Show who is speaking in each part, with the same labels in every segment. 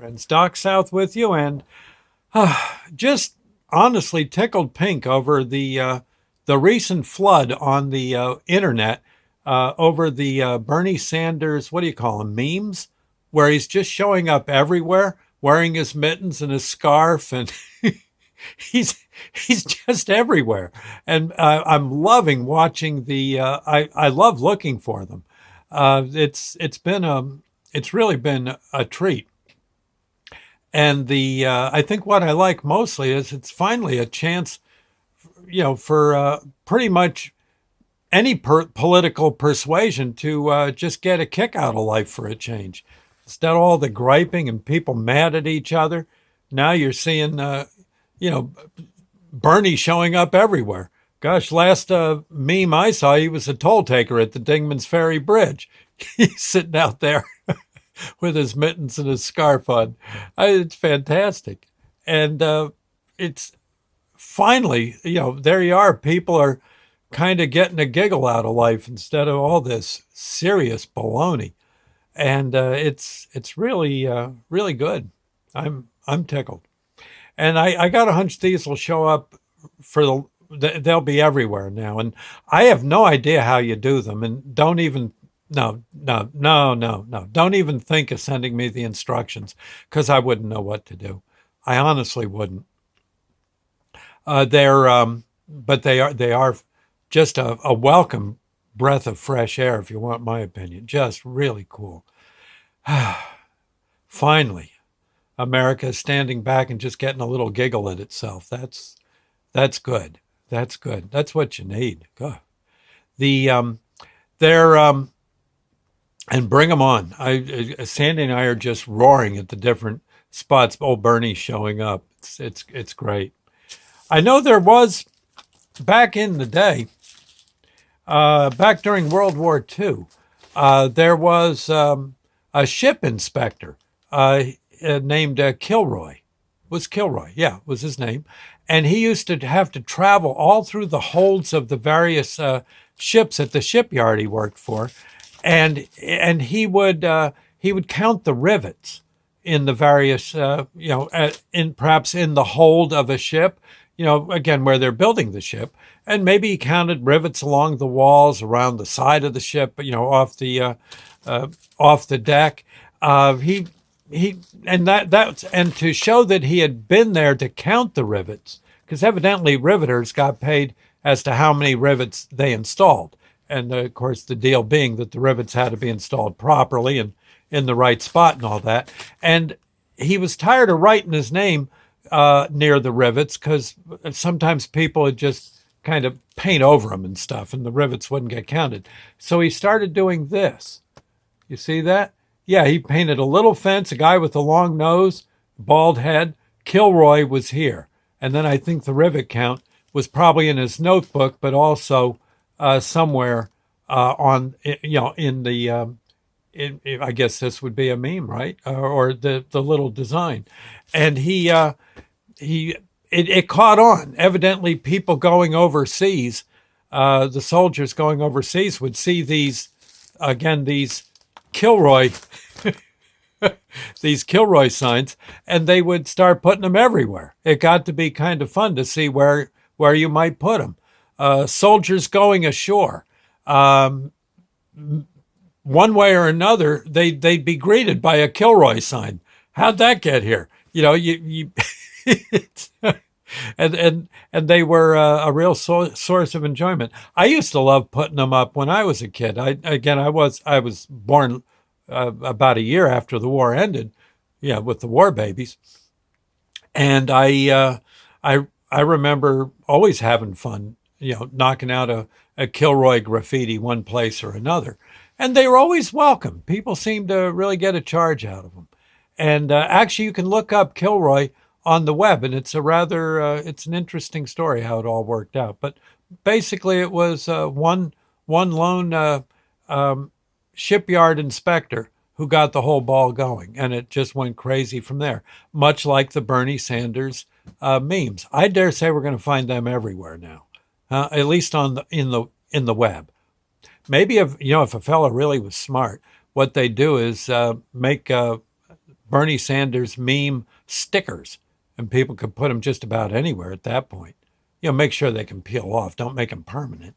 Speaker 1: Friends, Doc South with you, and just honestly tickled pink over the recent flood on the internet over the Bernie Sanders, what do you call them, memes, where he's just showing up everywhere wearing his mittens and his scarf, and he's just everywhere. And I'm loving watching the. I love looking for them. It's really been a treat. And the I think what I like mostly is it's finally a chance, for pretty much any political persuasion to just get a kick out of life for a change. Instead of all the griping and people mad at each other, now you're seeing, you know, Bernie showing up everywhere. Gosh, last meme I saw, he was a toll taker at the Dingman's Ferry Bridge. He's sitting out there with his mittens and his scarf on. It's fantastic. And it's finally, there you are. People are kind of getting a giggle out of life instead of all this serious baloney. And it's really really good. I'm tickled. And I got a hunch these will show up for they'll be everywhere now. And I have no idea how you do them. And don't even no. Don't even think of sending me the instructions because I wouldn't know what to do. I honestly wouldn't. But they are just a welcome breath of fresh air, if you want my opinion. Just really cool. Finally, America is standing back and just getting a little giggle at itself. That's good. That's good. That's what you need. God. They're and bring them on. Sandy and I are just roaring at the different spots. Old Bernie's showing up. It's great. I know there was back in the day, back during World War II, there was a ship inspector named Kilroy. Was Kilroy? Yeah, was his name. And he used to have to travel all through the holds of the various ships at the shipyard he worked for, and he would count the rivets in the various in perhaps in the hold of a ship, again where they're building the ship, and maybe he counted rivets along the walls around the side of the ship, off the deck. He and to show that he had been there to count the rivets, because evidently riveters got paid as to how many rivets they installed. And of course, the deal being that the rivets had to be installed properly and in the right spot and all that. And he was tired of writing his name near the rivets because sometimes people would just kind of paint over them and stuff, and the rivets wouldn't get counted. So he started doing this. You see that? Yeah, he painted a little fence, a guy with a long nose, bald head. Kilroy was here. And then I think the rivet count was probably in his notebook, but also somewhere on, in the, I guess this would be a meme, right? Or the little design. And it caught on. Evidently, people going overseas, the soldiers going overseas would see these Kilroy, these Kilroy signs, and they would start putting them everywhere. It got to be kind of fun to see where you might put them. Soldiers going ashore, one way or another, they'd be greeted by a Kilroy sign. How'd that get here? You and they were a real source of enjoyment. I used to love putting them up when I was a kid. I was born about a year after the war ended, with the war babies, and I remember always having fun, knocking out a Kilroy graffiti one place or another, and they were always welcome. People seemed to really get a charge out of them, and actually, you can look up Kilroy on the web, and it's it's an interesting story how it all worked out. But basically, it was one lone shipyard inspector who got the whole ball going, and it just went crazy from there. Much like the Bernie Sanders memes, I dare say we're going to find them everywhere now, at least in the web. Maybe if a fellow really was smart, what they do is make Bernie Sanders meme stickers, and people could put them just about anywhere at that point. Make sure they can peel off. Don't make them permanent.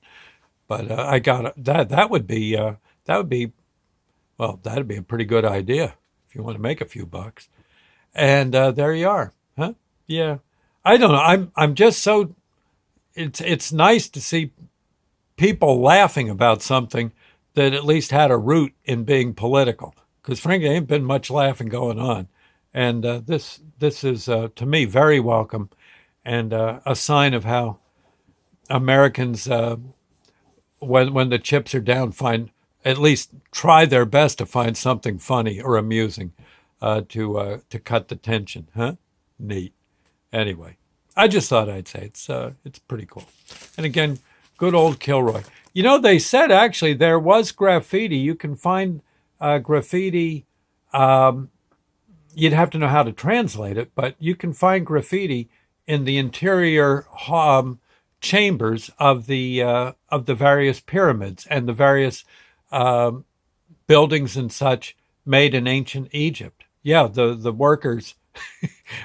Speaker 1: But I got that. That'd be a pretty good idea if you want to make a few bucks. And there you are, huh? Yeah, I don't know. I'm just so. It's nice to see people laughing about something that at least had a root in being political. Because frankly, there ain't been much laughing going on, and this is to me very welcome, and a sign of how Americans, when the chips are down, find at least try their best to find something funny or amusing to cut the tension. Huh? Neat. Anyway, I just thought I'd say it's pretty cool. And again, good old Kilroy. They said actually there was graffiti. You can find graffiti. You'd have to know how to translate it, but you can find graffiti in the interior chambers of the various pyramids and the various buildings and such made in ancient Egypt. Yeah, the workers,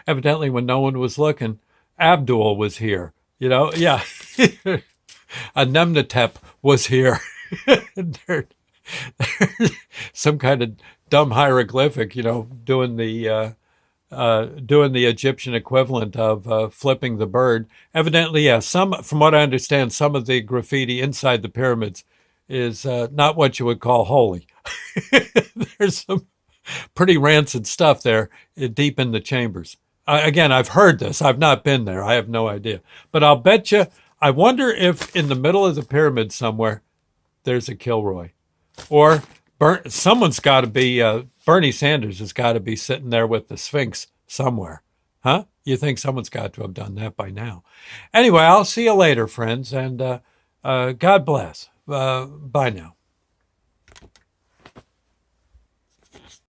Speaker 1: evidently when no one was looking, Abdul was here. Yeah, Amenhotep was here. There's some kind of dumb hieroglyphic, doing the Egyptian equivalent of flipping the bird. Evidently, yeah. From what I understand, some of the graffiti inside the pyramids is not what you would call holy. There's some pretty rancid stuff there deep in the chambers. Again, I've heard this. I've not been there. I have no idea. But I'll bet you, I wonder if in the middle of the pyramid somewhere, there's a Kilroy. Or someone's got to be, Bernie Sanders has got to be sitting there with the Sphinx somewhere. Huh? You think someone's got to have done that by now. Anyway, I'll see you later, friends, and God bless. Bye now.